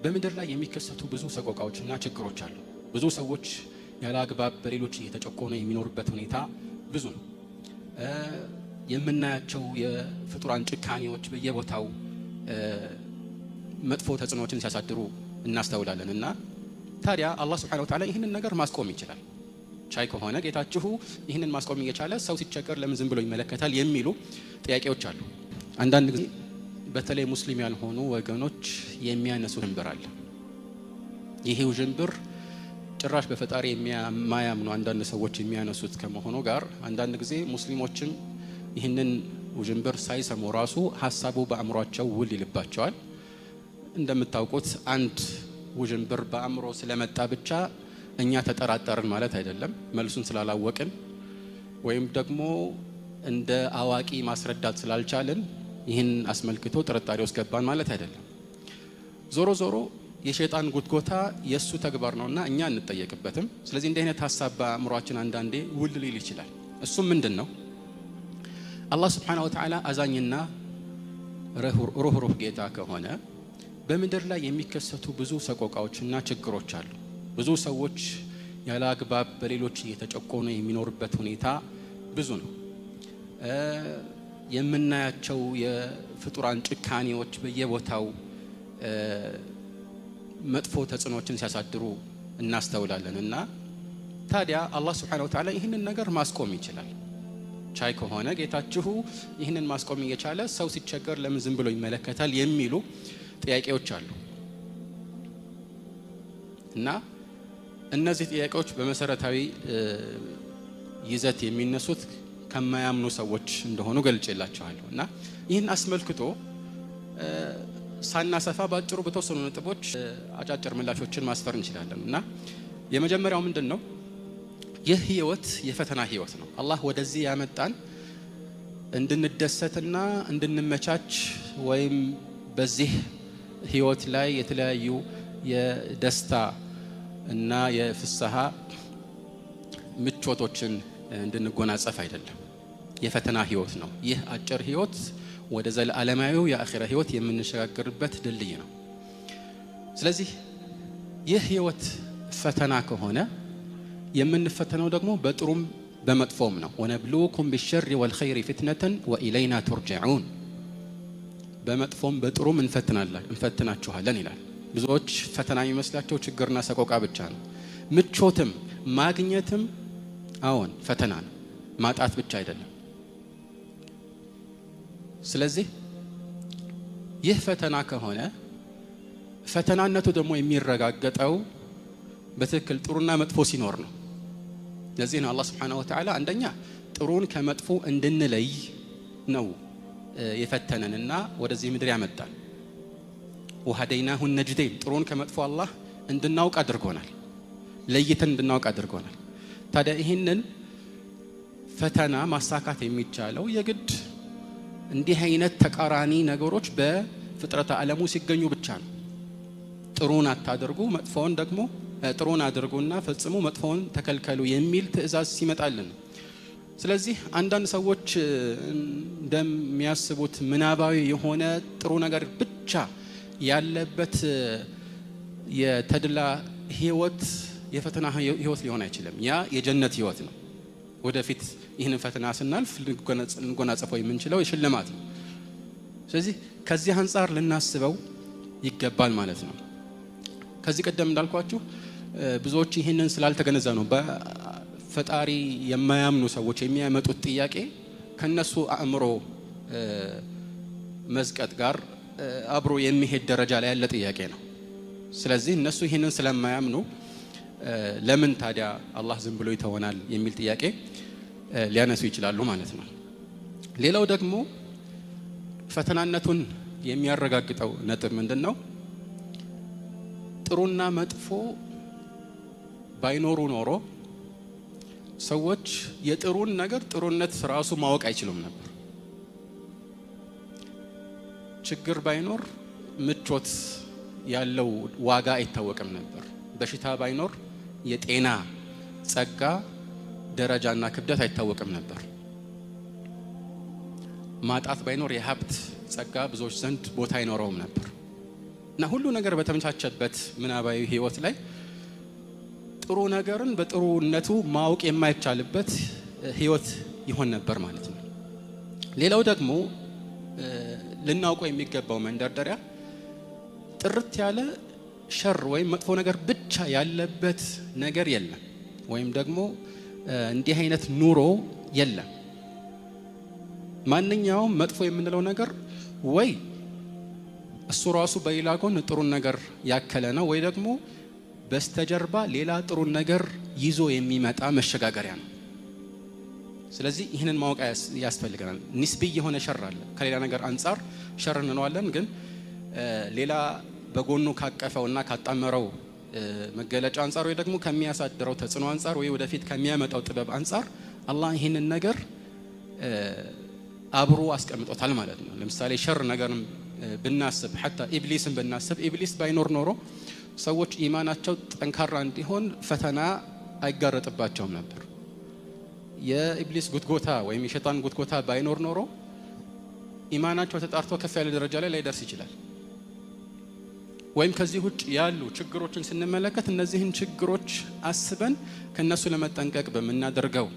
በምድር ላይ የሚከሰቱ ብዙ ሰቆቃዎችና ችግሮች አሉ። ብዙ ሰዎች ያለ አግባብ በሌሎች እየተጨቆኑ የሚኖርበት ሁኔታ ብዙ ነው። የምናያቸው የፍጡራን ጭካኔዎች በየቦታው መጥፎ ተጽዕኖዎችን ሲያሳድሩ እናስተውላለን። እና ታዲያ አላህ Subhanahu Wa Ta'ala ይህንን ነገር ማስቆም ይችላል። ቻይ ከሆነ ጌታችሁ ይህንን ማስቆም እየቻለ ሰው ሲቸገር ለምን ዝም ብሎ ይመለከታል የሚሉ ጥያቄዎች አሉ። አንዳንድ ጊዜ በተለይ ሙስሊም ያልሆኑ ወገኖች የሚያነሱ ጅንብር አለ። ይሄው ጅንብር ጭራሽ በፈጣሪ የማያምኑ አንዳንድ ሰዎች የሚያነሱት ከመሆኑ ጋር አንዳንድ ጊዜ ሙስሊሞችም ይህንን ጅንብር ሳይሰሙ ራሱ ሐሳቡ በአእምሯቸው ውል ይልባቸዋል። እንደምታውቁት አንድ ውጅንብር በአእምሮ ስለመጣ ብቻ እኛ ተጠራጠርን ማለት አይደለም። መልሱን ስላላወቅን ወይም ደግሞ እንደ አዋቂ ማስረዳት ስላልቻልን ይህን አስመልክቶ ጥርጣሬ ውስጥ ገባን ማለት አይደለም። ዞሮ ዞሮ የሸይጣን ጉትጎታ የሱ ተግባር ነውና እኛ እንጠየቅበትም። ስለዚህ እንደ አይነት ሐሳብ በአእምሯችን አንዳንዴ ውል ሊል ይችላል። እሱም ምንድነው? አላህ Subhanahu Wa Ta'ala አዛኝና ሩህሩህ ጌታ ከሆነ በምድር ላይ የሚከሰቱ ብዙ ሰቆቃዎችና ችግሮች አሉ። ብዙ ሰዎች ያለ አግባብ በሌሎች እየተጨቆኑ የሚኖርበት ሁኔታ ብዙ ነው። የምናያቸው የፍጡራን ጭካኔዎች በየቦታው መጥፎ ተጽዕኖዎችን ሲያሳድሩ እናስተውላለን። እና ታዲያ አላህ Subhanahu Wa Ta'ala ይህንን ነገር ማስቆም ይችላል። ቻይ ከሆነ ጌታችሁ ይህንን ማስቆም እየቻለ ሰው ሲቸገር ለምን ዝም ብሎ ይመለከታል የሚሉ ጥያቄዎች አሉ። እና እነዚህ ጥያቄዎች በመሰረታዊ ይዘት የሚነሱት ከማያምኑ ሰዎች እንደሆኑ ገልጬላችኋለሁ። እና ይህን አስመልክቶ ሳናሰፋ ባጭሩ በተወሰኑ ነጥቦች አጫጭር ምላሾችን ማስፈር እንችላለን። እና የመጀመሪያው ምንድነው? ይህ ህይወት የፈተና ህይወት ነው። አላህ ወደዚህ ያመጣን እንድንደሰትና እንድንመቻች ወይም በዚህ ህይወት ላይ የተለያዩ የደስታ እና የፍስሃ ምቾቶችን እንድንጎናጸፍ አይደለም። የፈተና ህይወት ነው። ይህ አጭር ህይወት ወደ ዘላለማዊው የአኺራ ህይወት የምንሸጋገርበት ድልድይ ነው። ስለዚህ ይህ ህይወት ፈተና ከሆነ የምንፈተነው ደግሞ በጥሩም በመጥፎም ነው። ወነብሉኩም ቢሸር ወልኸይር ፊትነተን ወኢለይና ቱርጀዑን። በመጥፎም በጥሩም እንፈትናችኋለን ይላል። ብዙዎች ፈተና የሚመስላቸው ችግርና ሰቆቃ ብቻ ነው። ምቾትም ማግኘትም አዎን ፈተና ነው፣ ማጣት ብቻ አይደለም። ስለዚህ ይህ ፈተና ከሆነ ፈተናነቱ ደግሞ የሚረጋገጠው በትክክል ጥሩና መጥፎ ሲኖር ነው። ለዚህ ነው አላህ Subhanahu Wa Ta'ala አንደኛ ጥሩን ከመጥፎ እንድንለይ ነው የፈተነንና ወደዚህ ምድር ያመጣል። ወሃደይናሁ ነጅደይን ጥሩን ከመጥፎ አላህ እንድናውቅ አድርጎናል፣ ለይተን እንድናውቅ አድርጎናል። ታዲያ ይህንን ፈተና ማሳካት የሚቻለው የግድ እንዲህ አይነት ተቃራኒ ነገሮች በፍጥረተ ዓለሙ ሲገኙ ብቻ ነው። ጥሩን አታድርጉ መጥፎውን ደግሞ ጥሩን አድርጉና ፈጽሙ መጥፎውን ተከልከሉ የሚል ትእዛዝ ሲመጣልን። ስለዚህ አንዳንድ ሰዎች እንደሚያስቡት ምናባዊ የሆነ ጥሩ ነገር ብቻ ያለበት የተድላ ህይወት የፈተና ህይወት ሊሆን አይችልም። ያ የጀነት ህይወት ነው። ወደፊት ይህንን ፈተና ስናልፍ ልንጎናጸፈው የምንችለው የሽልማት ነው። ስለዚህ ከዚህ አንፃር ልናስበው ይገባል ማለት ነው። ከዚህ ቀደም እንዳልኳችሁ ብዙዎች ይህንን ስላልተገነዘቡ ነው በፈጣሪ የማያምኑ ሰዎች የሚያመጡት ጥያቄ ከነሱ አእምሮ መዝቀጥ ጋር አብሮ የሚሄድ ደረጃ ላይ ያለ ጥያቄ ነው። ስለዚህ እነሱ ይህንን ስለማያምኑ ለምን ታዲያ አላህ ዝም ብሎ ይተወናል የሚል ጥያቄ ሊያነሱ ይችላሉ ማለት ነው። ሌላው ደግሞ ፈተናነቱን የሚያረጋግጠው ነጥብ ምንድነው? ጥሩና መጥፎ ባይኖሩ ኖሮ ሰዎች የጥሩን ነገር ጥሩነት ራሱ ማወቅ አይችሉም ነበር። ችግር ባይኖር ምቾት ያለው ዋጋ አይታወቅም ነበር። በሽታ ባይኖር የጤና ጸጋ ደረጃና ክብደት አይታወቅም ነበር። ማጣት ባይኖር የሀብት ጸጋ ብዙዎች ዘንድ ቦታ አይኖረውም ነበር። እና ሁሉ ነገር በተመቻቸበት ምናባዊ ህይወት ላይ ጥሩ ነገርን በጥሩነቱ ማወቅ የማይቻልበት ህይወት ይሆን ነበር ማለት ነው። ሌላው ደግሞ ልናውቀው የሚገባው መንደርደሪያ ጥርት ያለ ሸር ወይም መጥፎ ነገር ብቻ ያለበት ነገር የለም፣ ወይም ደግሞ እንዲህ አይነት ኑሮ የለም። ማንኛውም መጥፎ የምንለው ነገር ወይ እሱ ራሱ በሌላ ጎን ጥሩ ነገር ያከለ ነው፣ ወይ ደግሞ በስተጀርባ ሌላ ጥሩ ነገር ይዞ የሚመጣ መሸጋገሪያ ነው። ስለዚህ ይህንን ማወቅ ያስፈልገናል። ኒስቢ የሆነ ሸር አለ። ከሌላ ነገር አንጻር ሸር እንለዋለን፣ ግን ሌላ በጎኑ ካቀፈውና ካጣመረው መገለጫ አንጻር ወይ ደግሞ ከሚያሳድረው ተጽዕኖ አንጻር ወይ ወደፊት ከሚያመጣው ጥበብ አንጻር አላህ ይህንን ነገር አብሮ አስቀምጦታል ማለት ነው። ለምሳሌ ሸር ነገርም ብናስብ ሐታ ኢብሊስን ብናስብ ኢብሊስ ባይኖር ኖሮ ሰዎች ኢማናቸው ጠንካራ እንዲሆን ፈተና አይጋረጥባቸውም ነበር። የኢብሊስ ጉትጎታ ወይም የሸይጣን ጉትጎታ ባይኖር ኖሮ ኢማናቸው ተጣርቶ ከፍ ያለ ደረጃ ላይ ላይደርስ ይችላል። ወይም ከዚህ ውጭ ያሉ ችግሮችን ስንመለከት እነዚህን ችግሮች አስበን ከነሱ ለመጠንቀቅ በምናደርገው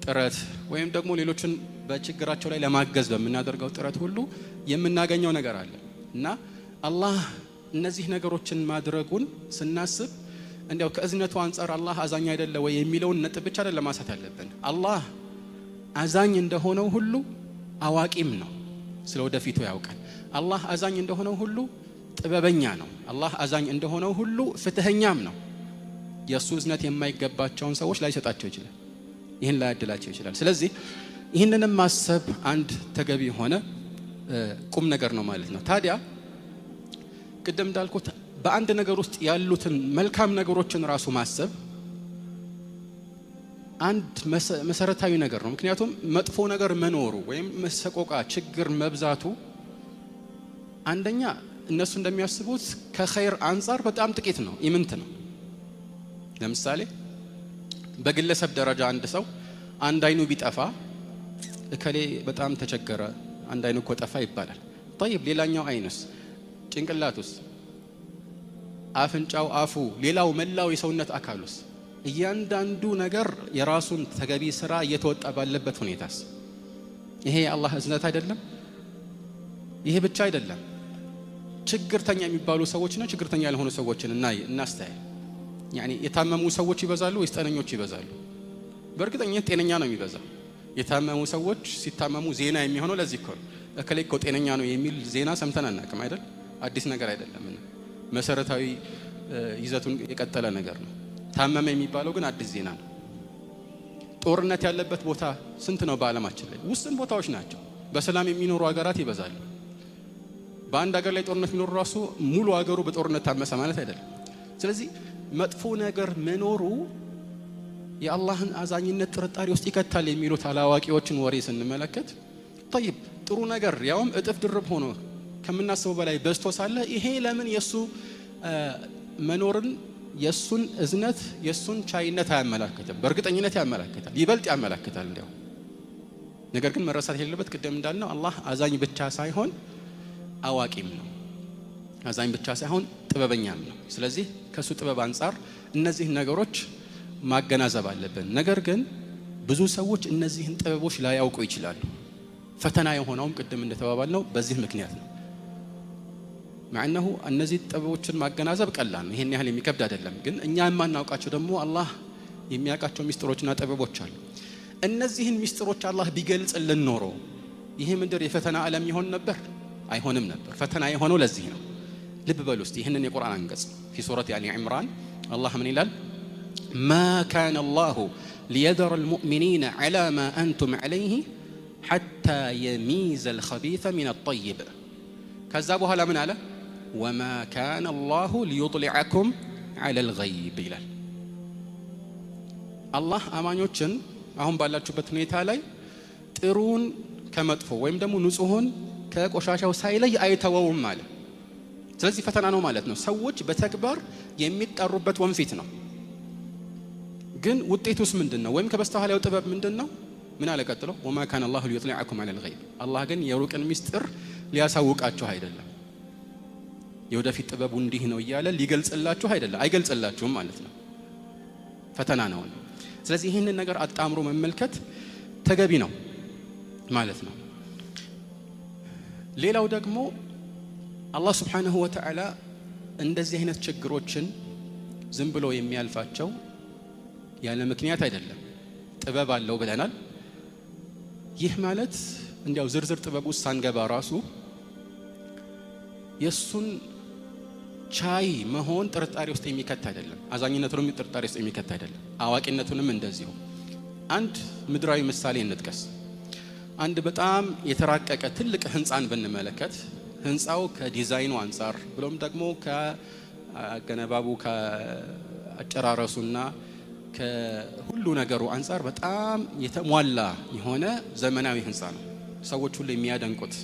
ጥረት ወይም ደግሞ ሌሎችን በችግራቸው ላይ ለማገዝ በምናደርገው ጥረት ሁሉ የምናገኘው ነገር አለ እና አላህ እነዚህ ነገሮችን ማድረጉን ስናስብ እንዲያው ከእዝነቱ አንጻር አላህ አዛኝ አይደለ ወይ የሚለውን ነጥብ ብቻ አይደለም ማሳት ያለብን። አላህ አዛኝ እንደሆነው ሁሉ አዋቂም ነው፣ ስለወደፊቱ ያውቃል። አላህ አዛኝ እንደሆነው ሁሉ ጥበበኛ ነው። አላህ አዛኝ እንደሆነው ሁሉ ፍትህኛም ነው። የሱ እዝነት የማይገባቸውን ሰዎች ላይሰጣቸው ይችላል፣ ይህን ላያድላቸው ይችላል። ስለዚህ ይህንንም ማሰብ አንድ ተገቢ የሆነ ቁም ነገር ነው ማለት ነው። ታዲያ ቅድም እንዳልኩት በአንድ ነገር ውስጥ ያሉትን መልካም ነገሮችን ራሱ ማሰብ አንድ መሰረታዊ ነገር ነው። ምክንያቱም መጥፎ ነገር መኖሩ ወይም መሰቆቃ፣ ችግር መብዛቱ አንደኛ እነሱ እንደሚያስቡት ከኸይር አንጻር በጣም ጥቂት ነው፣ ኢምንት ነው። ለምሳሌ በግለሰብ ደረጃ አንድ ሰው አንድ አይኑ ቢጠፋ እከሌ በጣም ተቸገረ፣ አንድ አይኑ እኮ ጠፋ ይባላል። طيب ሌላኛው አይንስ፣ ጭንቅላቱስ፣ አፍንጫው፣ አፉ፣ ሌላው መላው የሰውነት አካሉስ እያንዳንዱ ነገር የራሱን ተገቢ ስራ እየተወጣ ባለበት ሁኔታስ ይሄ የአላህ እዝነት አይደለም? ይሄ ብቻ አይደለም። ችግርተኛ የሚባሉ ሰዎችና ችግርተኛ ያልሆኑ ሰዎችን እናስተያይ። ያኒ የታመሙ ሰዎች ይበዛሉ ወይስ ጤነኞች ይበዛሉ? በእርግጠኝነት ጤነኛ ነው የሚበዛው። የታመሙ ሰዎች ሲታመሙ ዜና የሚሆነው ለዚህ እኮ ነው። እከሌ እኮ ጤነኛ ነው የሚል ዜና ሰምተን አናውቅም አይደል? አዲስ ነገር አይደለም። መሰረታዊ ይዘቱን የቀጠለ ነገር ነው። ታመመ የሚባለው ግን አዲስ ዜና ነው። ጦርነት ያለበት ቦታ ስንት ነው በዓለማችን ላይ? ውስን ቦታዎች ናቸው። በሰላም የሚኖሩ ሀገራት ይበዛሉ። በአንድ ሀገር ላይ ጦርነት የሚኖሩ ራሱ ሙሉ ሀገሩ በጦርነት ታመሰ ማለት አይደለም። ስለዚህ መጥፎ ነገር መኖሩ የአላህን አዛኝነት ጥርጣሬ ውስጥ ይከታል የሚሉት አላዋቂዎችን ወሬ ስንመለከት طيب ጥሩ ነገር ያውም እጥፍ ድርብ ሆኖ ከምናስበው በላይ በዝቶ ሳለ ይሄ ለምን የሱ መኖርን የሱን እዝነት የሱን ቻይነት አያመላክትም? በእርግጠኝነት ያመላክታል፣ ይበልጥ ያመላክታል እንዲያው። ነገር ግን መረሳት የሌለበት ቅድም እንዳልነው አላህ አዛኝ ብቻ ሳይሆን አዋቂም ነው። አዛኝ ብቻ ሳይሆን ጥበበኛም ነው። ስለዚህ ከሱ ጥበብ አንጻር እነዚህ ነገሮች ማገናዘብ አለብን። ነገር ግን ብዙ ሰዎች እነዚህን ጥበቦች ላያውቁ ይችላሉ። ፈተና የሆነውም ቅድም እንደተባባልነው በዚህ ምክንያት ነው። ማዕነሁ እነዚህ ጥበቦችን ማገናዘብ ቀላል ነው፣ ይሄን ያህል የሚከብድ አይደለም። ግን እኛ የማናውቃቸው ደግሞ አላህ የሚያውቃቸው ሚስጥሮችና ጥበቦች አሉ። እነዚህን ሚስጥሮች አላህ ቢገልጽልን ኖሮ ይሄ ምድር የፈተና ዓለም ይሆን ነበር? አይሆንም ነበር። ፈተና የሆነው ለዚህ ነው። ልብ በሉ እስቲ ይህንን የቁርአን አንቀጽ ፊ ሱረት አሊ ዒምራን አላህ ምን ይላል? ማ ካነ አላሁ ሊየዘረ አልሙእሚኒነ ዐላ ማ አንቱም ዐለይሂ ሐታ የሚዘ አልኸቢሰ ሚነ አጠይብ። ከዛ በኋላ ምን አለ? ወማ ካነ አላሁ ሊዩጥሊዐኩም ዐላ አልገይብ ይላል። አላህ አማኞችን አሁን ባላችሁበት ሁኔታ ላይ ጥሩን ከመጥፎ ወይም ደግሞ ንጹሑን ከቆሻሻው ሳይለይ አይተወውም አለ። ስለዚህ ፈተና ነው ማለት ነው። ሰዎች በተግባር የሚጠሩበት ወንፊት ነው። ግን ውጤቱስ ምንድነው? ወይም ከበስተኋላው ጥበብ ምንድነው? ምን አለ ቀጥሎ? ወማ ካነ አላሁ ሊዩጥሊዐኩም ዐለል ገይብ። አላህ ግን የሩቅን ሚስጥር ሊያሳውቃችሁ አይደለም። የወደፊት ጥበቡ እንዲህ ነው እያለ ሊገልጽላችሁ አይደለም፣ አይገልጽላችሁም ማለት ነው። ፈተና ነው። ስለዚህ ይህንን ነገር አጣምሮ መመልከት ተገቢ ነው ማለት ነው። ሌላው ደግሞ አላህ Subhanahu Wa Ta'ala እንደዚህ አይነት ችግሮችን ዝም ብሎ የሚያልፋቸው ያለ ምክንያት አይደለም። ጥበብ አለው ብለናል። ይህ ማለት እንዲያው ዝርዝር ጥበብ ውስጥ ሳንገባ ራሱ የሱን ቻይ መሆን ጥርጣሬ ውስጥ የሚከት አይደለም። አዛኝነቱንም ጥርጣሬ ውስጥ የሚከት አይደለም። አዋቂነቱንም እንደዚሁ። አንድ ምድራዊ ምሳሌ እንጥቀስ። አንድ በጣም የተራቀቀ ትልቅ ህንጻን ብንመለከት ህንጻው ከዲዛይኑ አንፃር ብሎም ደግሞ ከገነባቡ ከአጨራረሱና ከሁሉ ነገሩ አንፃር በጣም የተሟላ የሆነ ዘመናዊ ህንጻ ነው። ሰዎች ሁሉ የሚያደንቁት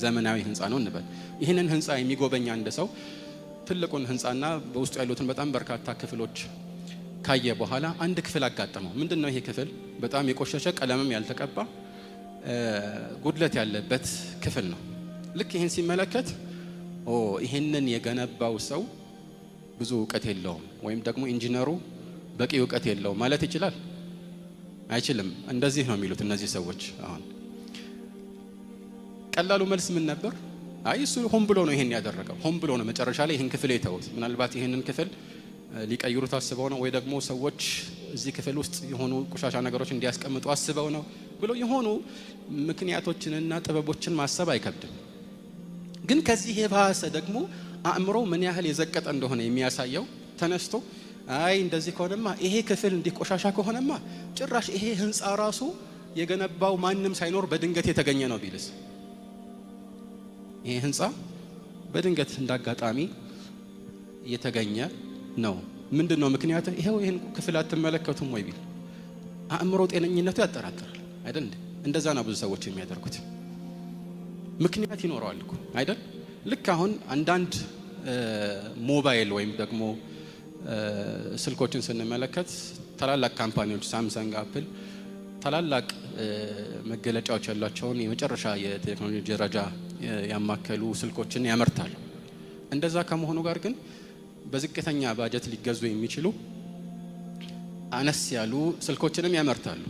ዘመናዊ ህንጻ ነው እንበል። ይህንን ህንጻ የሚጎበኝ አንድ ሰው ትልቁን ህንጻና በውስጡ ያሉትን በጣም በርካታ ክፍሎች ካየ በኋላ አንድ ክፍል አጋጠመው። ምንድነው ይሄ ክፍል? በጣም የቆሸሸ ቀለምም ያልተቀባ ጉድለት ያለበት ክፍል ነው። ልክ ይሄን ሲመለከት ይሄንን የገነባው ሰው ብዙ ዕውቀት የለውም ወይም ደግሞ ኢንጂነሩ በቂ ዕውቀት የለውም ማለት ይችላል? አይችልም። እንደዚህ ነው የሚሉት እነዚህ ሰዎች። አሁን ቀላሉ መልስ ምን ነበር? አይ እሱ ሆን ብሎ ነው ይሄን ያደረገው፣ ሆን ብሎ ነው መጨረሻ ላይ ይሄን ክፍል የተውት። ምናልባት ይሄንን ክፍል ሊቀይሩት አስበው ነው፣ ወይ ደግሞ ሰዎች እዚህ ክፍል ውስጥ የሆኑ ቆሻሻ ነገሮች እንዲያስቀምጡ አስበው ነው ብሎ የሆኑ ምክንያቶችንና ጥበቦችን ማሰብ አይከብድም። ግን ከዚህ የባሰ ደግሞ አእምሮ ምን ያህል የዘቀጠ እንደሆነ የሚያሳየው ተነስቶ አይ እንደዚህ ከሆነማ ይሄ ክፍል እንዲህ ቆሻሻ ከሆነማ ጭራሽ ይሄ ህንጻ ራሱ የገነባው ማንም ሳይኖር በድንገት የተገኘ ነው ቢልስ? ይሄ ህንጻ በድንገት እንዳጋጣሚ የተገኘ ነው። ምንድነው ምክንያቱ? ይሄው ይሄን ክፍል አትመለከቱም ወይ ቢል አእምሮ ጤነኝነቱ ያጠራጥራል አይደል? እንደዛ ነው ብዙ ሰዎች የሚያደርጉት። ምክንያት ይኖረዋል እኮ አይደል? ልክ አሁን አንዳንድ ሞባይል ወይም ደግሞ ስልኮችን ስንመለከት ታላላቅ ካምፓኒዎች ሳምሰንግ፣ አፕል ታላላቅ መገለጫዎች ያሏቸውን የመጨረሻ የቴክኖሎጂ ደረጃ ያማከሉ ስልኮችን ያመርታሉ። እንደዛ ከመሆኑ ጋር ግን በዝቅተኛ ባጀት ሊገዙ የሚችሉ አነስ ያሉ ስልኮችንም ያመርታሉ።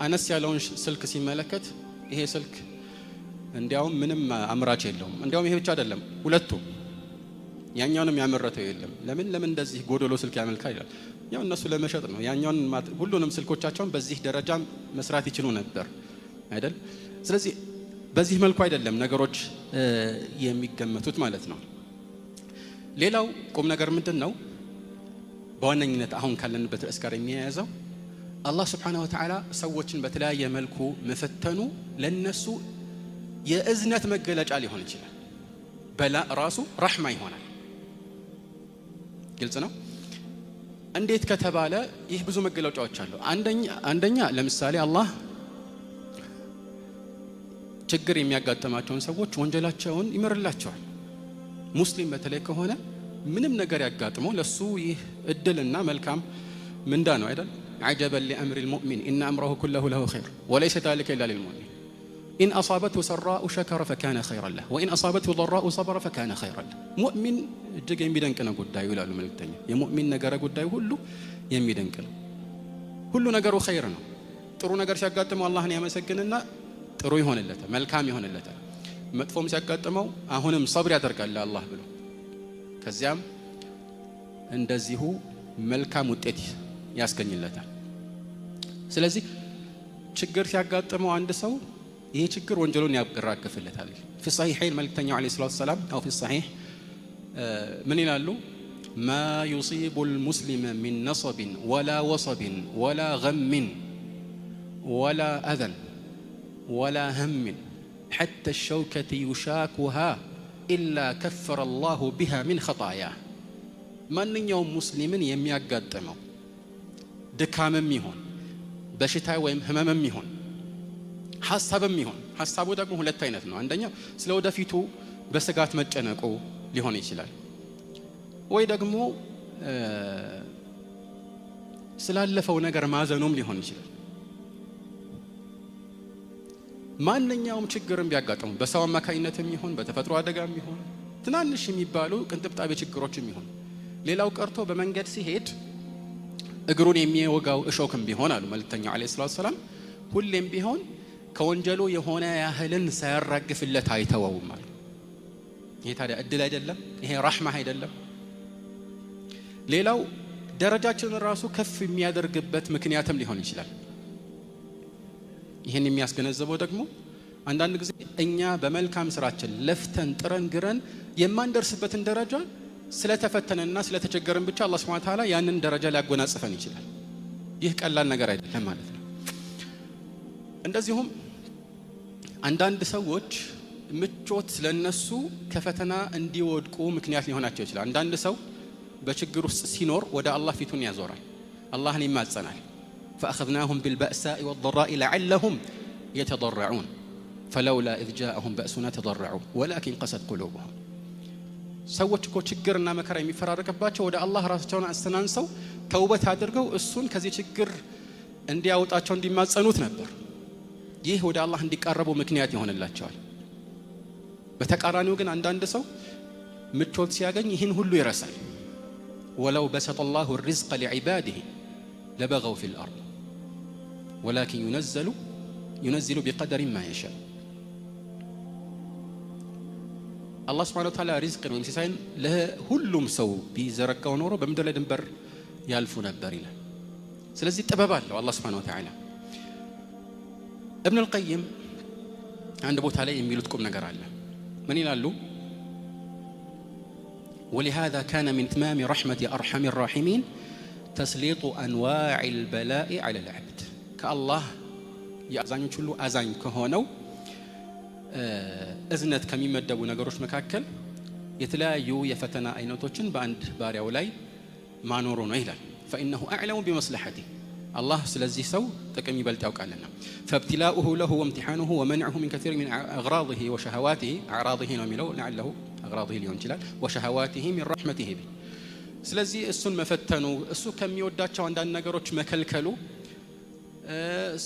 አነስ ያለውን ስልክ ሲመለከት ይሄ ስልክ እንዲያውም ምንም አምራች የለውም። እንዲያውም ይሄ ብቻ አይደለም፣ ሁለቱም ያኛውንም ያመረተው የለም። ለምን እንደዚህ ጎዶሎ ስልክ ያመልካል ይላል። ያው እነሱ ለመሸጥ ነው። ያኛውን ሁሉንም ስልኮቻቸውን በዚህ ደረጃ መስራት ይችሉ ነበር አይደል? ስለዚህ በዚህ መልኩ አይደለም ነገሮች የሚገመቱት ማለት ነው። ሌላው ቁም ነገር ምንድነው? በዋነኝነት አሁን ካለንበት ርዕስ ጋር የሚያያዘው አላህ Subhanahu Wa Ta'ala ሰዎችን በተለያየ መልኩ መፈተኑ ለነሱ የእዝነት መገለጫ ሊሆን ይችላል። በላ ራሱ ረህማ ይሆናል። ግልጽ ነው። እንዴት ከተባለ ይህ ብዙ መገለጫዎች አሉ። አንደኛ ለምሳሌ አላህ ችግር የሚያጋጥማቸውን ሰዎች ወንጀላቸውን ይምርላቸዋል። ሙስሊም በተለይ ከሆነ ምንም ነገር ያጋጥመው ለሱ ይህ እድልና መልካም ምንዳ ነው አይደል? عجبا لأمر المؤمن إن أمره كله له خير وليس ذلك إلا للمؤمن إن أصابته سراء شكر فكان خيرا له وإن أصابته ضراء صبر فكان خيرا له مؤمن እጅግ የሚደንቅ ነው ጉዳዩ ይላሉ መልእክተኛ። የሙእሚን ነገር ጉዳዩ ሁሉ የሚደንቅ ነው። ሁሉ ነገሩ ኸይር ነው። ጥሩ ነገር ሲያጋጥመው አላህን ያመሰግንና ጥሩ ይሆንለታል፣ መልካም ይሆንለታል። መጥፎም ሲያጋጥመው አሁንም ሰብር ያደርጋል አላህ ብሎ ከዚያም እንደዚሁ መልካም ውጤት ያስገኝለታል። ስለዚህ ችግር ሲያጋጥመው አንድ ሰው ይሄ ችግር ወንጀሉን ያራግፍለታል። في الصحيحين መልእክተኛው عليه الصلاه والسلام او في الصحيح من ይላሉ? ما يصيب المسلم من نصب ولا وصب ولا غم ولا اذى ولا هم حتى الشوكة يشاكها إلا كفر الله بها من خطاياه ማንኛውም ሙስሊምን የሚያጋጥመው ድካምም ይሁን በሽታ ወይም ህመምም ይሁን ሐሳብም ይሁን፣ ሐሳቡ ደግሞ ሁለት አይነት ነው። አንደኛው ስለ ወደፊቱ በስጋት መጨነቁ ሊሆን ይችላል፣ ወይ ደግሞ ስላለፈው ነገር ማዘኑም ሊሆን ይችላል። ማንኛውም ችግርም ቢያጋጥሙ በሰው አማካኝነትም ይሁን በተፈጥሮ አደጋም ይሁን ትናንሽ የሚባሉ ቅንጥብጣቢ ችግሮችም ይሁን ሌላው ቀርቶ በመንገድ ሲሄድ እግሩን የሚወጋው እሾክም ቢሆን አሉ መልእክተኛው አለይሂ ሰላቱ ሰላም ሁሌም ቢሆን ከወንጀሉ የሆነ ያህልን ሳያራግፍለት አይተወውም አሉ። ይሄ ታዲያ እድል አይደለም? ይሄ ረህማ አይደለም? ሌላው ደረጃችንን ራሱ ከፍ የሚያደርግበት ምክንያትም ሊሆን ይችላል። ይሄን የሚያስገነዘበው ደግሞ አንዳንድ ጊዜ እኛ በመልካም ስራችን ለፍተን ጥረን ግረን የማንደርስበትን ደረጃ ስለተፈተነና ስለተቸገረን ብቻ አላህ Subhanahu Wa Ta'ala ያንን ደረጃ ሊያጎናጽፈን ይችላል። ይህ ቀላል ነገር አይደለም ማለት ነው። እንደዚሁም አንዳንድ ሰዎች ምቾት ለነሱ ከፈተና እንዲወድቁ ምክንያት ሊሆናቸው ይችላል። አንዳንድ ሰው በችግር ውስጥ ሲኖር ወደ አላህ ፊቱን ያዞራል፣ አላህን ይማጸናል። فأخذناهم بالبأساء والضراء لعلهم يتضرعون فلولا إذ جاءهم بأسنا تضرعوا ولكن قست قلوبهم ሰዎች እኮ ችግርና መከራ የሚፈራረቅባቸው ወደ አላህ ራሳቸውን አስተናንሰው ተውበት አድርገው እሱን ከዚህ ችግር እንዲያወጣቸው እንዲማጸኑት ነበር። ይህ ወደ አላህ እንዲቀርቡ ምክንያት ይሆንላቸዋል። በተቃራኒው ግን አንዳንድ ሰው ምቾት ሲያገኝ ይህን ሁሉ ይረሳል። ወለው በሰጠ الله الرزق لعباده لبغوا في الأرض ولكن ينزل بقدر ما يشاء الله سبحانه وتعالى رزق ومسيسين له ሁሉም ሰው ቢዘረጋው ኖሮ በምድር ላይ ድንበር ያልፉ ነበር ይላል። ስለዚህ ጥበብ አለው አላህ Subhanahu Wa Ta'ala። ابن القيم عند ቦታ ላይ የሚሉት ቁም ነገር አለ። ምን ይላሉ? ولهذا كان من تمام رحمة أرحم الراحمين تسليط أنواع البلاء على العبد كالله የአዛኞች ሁሉ አዛኝ ከሆነው እዝነት ከሚመደቡ ነገሮች መካከል የተለያዩ የፈተና አይነቶችን በአንድ ባሪያው ላይ ማኖሩ ነው ይላል። فإنه أعلم بمصلحته الله ስለዚህ ሰው ጥቅም ይበልጥ ያውቃልና فابتلاؤه له وامتحانه ومنعه من كثير من أغراضه وشهواته أعراضه ነው የሚለው لعله أغراضه ሊሆን ይችላል وشهواته من رحمته به ስለዚህ እሱን መፈተኑ እሱ ከሚወዳቸው አንዳንድ ነገሮች መከልከሉ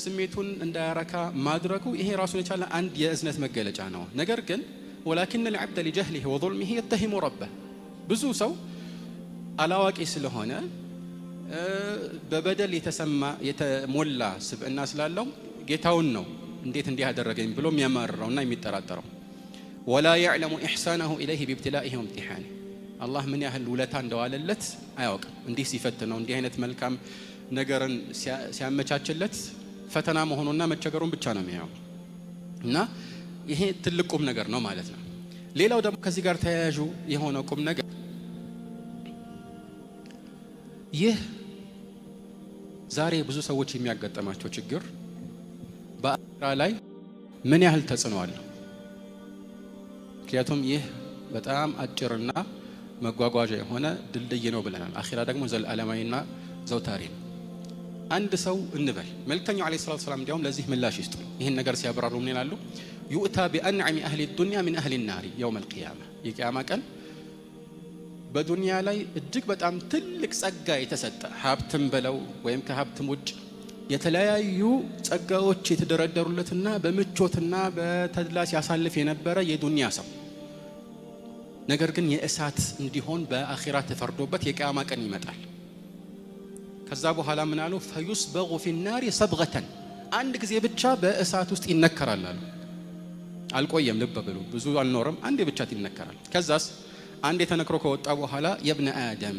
ስሜቱን እንዳያረካ ማድረጉ ይሄ ራሱን የቻለ አንድ የእዝነት መገለጫ ነው። ነገር ግን ولكن العبد لجهله وظلمه يتهم ربه ብዙ ሰው አላዋቂ ስለሆነ በበደል የተሞላ ስብዕና ስላለው ጌታውን ነው እንዴት እንዲህ ያደረገኝ ብሎ የሚያማርረውና የሚጠራጠረው ولا يعلم إحسانه إليه بابتلائه وامتحانه الله من ያህል ውለታ እንደዋለለት አያውቅም። እንዲህ ሲፈትነው እንዲህ አይነት መልካም ነገርን ሲያመቻችለት ፈተና መሆኑና መቸገሩን ብቻ ነው የሚያየው እና ይሄ ትልቅ ቁም ነገር ነው ማለት ነው። ሌላው ደግሞ ከዚህ ጋር ተያያዥ የሆነው ቁም ነገር ይህ ዛሬ ብዙ ሰዎች የሚያጋጥማቸው ችግር በአኺራ ላይ ምን ያህል ተጽዕኖ አለው? ምክንያቱም ይህ በጣም አጭርና መጓጓዣ የሆነ ድልድይ ነው ብለናል። አኺራ ደግሞ ዘላለማዊና ዘውታሪ ነው። አንድ ሰው እንበል መልእክተኛው አለይሂ ሰላቱ ሰላም እንዲያውም ለዚህ ምላሽ ይስጡ። ይህን ነገር ሲያብራሩ ምን ይላሉ? ዩእታ ቢአንዓሚ አህሊ ዱንያ ሚን አህሊ ናሪ የውም አልቂያማ የቂያማ ቀን በዱንያ ላይ እጅግ በጣም ትልቅ ጸጋ የተሰጠ ሀብትም በለው ወይም ከሀብትም ውጭ የተለያዩ ጸጋዎች የተደረደሩለትና በምቾትና በተድላ ሲያሳልፍ የነበረ የዱንያ ሰው ነገር ግን የእሳት እንዲሆን በአኺራ ተፈርዶበት የቂያማ ቀን ይመጣል። ከዛ በኋላ ምን አሉ? فيسبغ في النار صبغة አንድ ጊዜ ብቻ በእሳት ውስጥ ይነከራል አሉ። አልቆየም፣ ልብ በሉ ብዙ አልኖርም፣ አንዴ ብቻ ይነከራል። ከዛስ አንዴ ተነክሮ ከወጣ በኋላ يا ابن آدم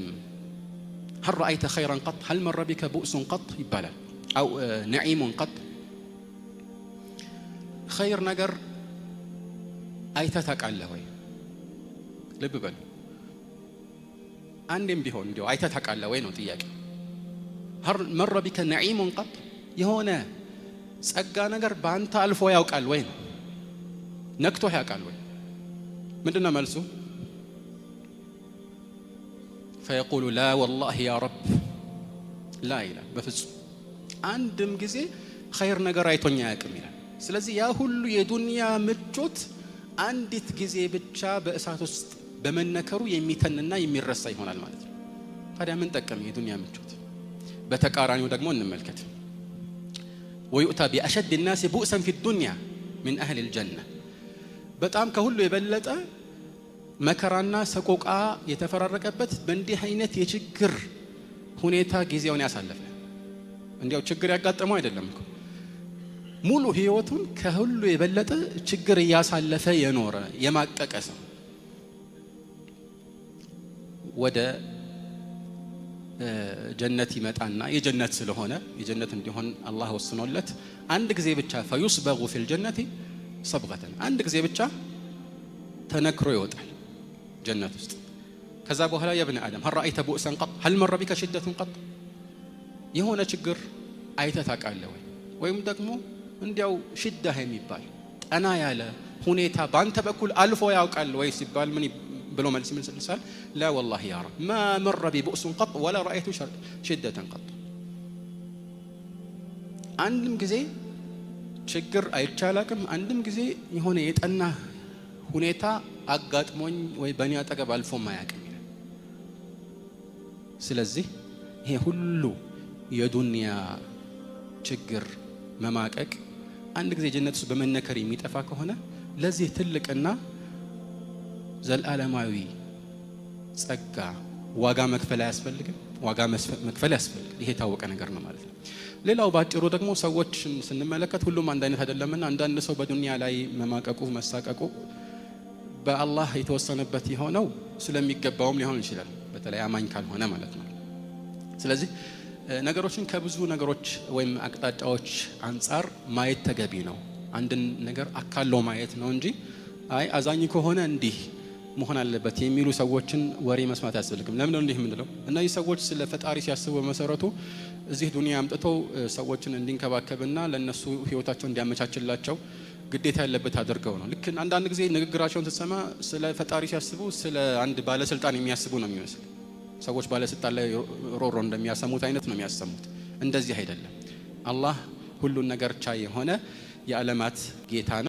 هل رأيت خيرا قط هل مر بك بؤس قط ይባላል أو نعيم قط خير ነገር አይተህ ታውቃለህ ወይ? ልብ በሉ አንዴም ቢሆን እንዲያው አይተህ ታውቃለህ ወይ ነው ጥያቄ። هل مر بك نعيم قط የሆነ ጸጋ ነገር ባንተ አልፎ ያውቃል ወይ ነው? ነክቶ ያውቃል ወይ? ምንድነው መልሱ? فيقول لا والله يا رب لا إله በፍጹም አንድም ጊዜ ኸይር ነገር አይቶኛ ያውቅም ይላል። ስለዚህ ያ ሁሉ የዱንያ ምቾት አንዲት ጊዜ ብቻ በእሳት ውስጥ በመነከሩ የሚተንና የሚረሳ ይሆናል ማለት ነው። ታዲያ ምን ጠቀም የዱንያ ምቾት? በተቃራኒው ደግሞ እንመልከት። ويؤتى بأشد الناس بؤسا في الدنيا من أهل الجنة በጣም ከሁሉ የበለጠ መከራና ሰቆቃ የተፈራረቀበት በእንዲህ አይነት የችግር ሁኔታ ጊዜውን ያሳለፈ እንዲያው ችግር ያጋጠመው አይደለም እኮ ሙሉ ህይወቱን ከሁሉ የበለጠ ችግር እያሳለፈ የኖረ የማቀቀ ሰው ወደ ጀነት ይመጣና የጀነት ስለሆነ የጀነት እንዲሆን አላህ ወስኖለት አንድ ጊዜ ብቻ فيصبغ في الجنة صبغة አንድ ጊዜ ብቻ ተነክሮ ይወጣል ጀነት ውስጥ ከዛ በኋላ يا ابن آدم هل رأيت بؤسا قط هل مر بك شدة قط የሆነ ችግር አይተህ ታውቃለህ ወይም ደግሞ እንዲያው ሽዳ የሚባል ጠና ያለ ሁኔታ ባንተ በኩል አልፎ ያውቃል ወይ ሲባል ምን ብሎ መልስ ይመልሳል لا والله يا رب ما مر بي بؤس قط ولا رأيت شدة قط አንድም ጊዜ ችግር አይቻላቅም አንድም ጊዜ የሆነ የጠና ሁኔታ አጋጥሞኝ ወይ በእኔ አጠገብ አልፎ ማያውቅም ይላል። ስለዚህ ይሄ ሁሉ የዱንያ ችግር መማቀቅ አንድ ጊዜ ጀነት ውስጥ በመነከር የሚጠፋ ከሆነ ለዚህ ትልቅና ዘላለማዊ ጸጋ ዋጋ መክፈል አያስፈልግም? ዋጋ መክፈል ያስፈልጋል። ይሄ ታወቀ ነገር ነው ማለት ነው። ሌላው ባጭሩ ደግሞ ሰዎች ስንመለከት ሁሉም አንድ አይነት አይደለምና አንዳንድ ሰው በዱንያ ላይ መማቀቁ መሳቀቁ በአላህ የተወሰነበት የሆነው ስለሚገባውም ሊሆን ይችላል፣ በተለይ አማኝ ካልሆነ ማለት ነው። ስለዚህ ነገሮችን ከብዙ ነገሮች ወይም አቅጣጫዎች አንፃር ማየት ተገቢ ነው። አንድን ነገር አካሎ ማየት ነው እንጂ አይ አዛኝ ከሆነ እንዲህ መሆን አለበት የሚሉ ሰዎችን ወሬ መስማት አያስፈልግም። ለምን ነው እንዲህ የምንለው? እነዚህ ሰዎች ስለ ፈጣሪ ሲያስቡ በመሰረቱ እዚህ ዱንያ አምጥተው ሰዎችን እንዲንከባከብና ለነሱ ህይወታቸውን እንዲያመቻችላቸው ግዴታ ያለበት አድርገው ነው። ልክ አንዳንድ ጊዜ ንግግራቸውን ስትሰማ ስለ ፈጣሪ ሲያስቡ ስለ አንድ ባለስልጣን የሚያስቡ ነው የሚመስል። ሰዎች ባለስልጣን ላይ ሮሮ እንደሚያሰሙት አይነት ነው የሚያሰሙት። እንደዚህ አይደለም። አላህ ሁሉን ነገር ቻይ የሆነ የዓለማት ጌታ ነው።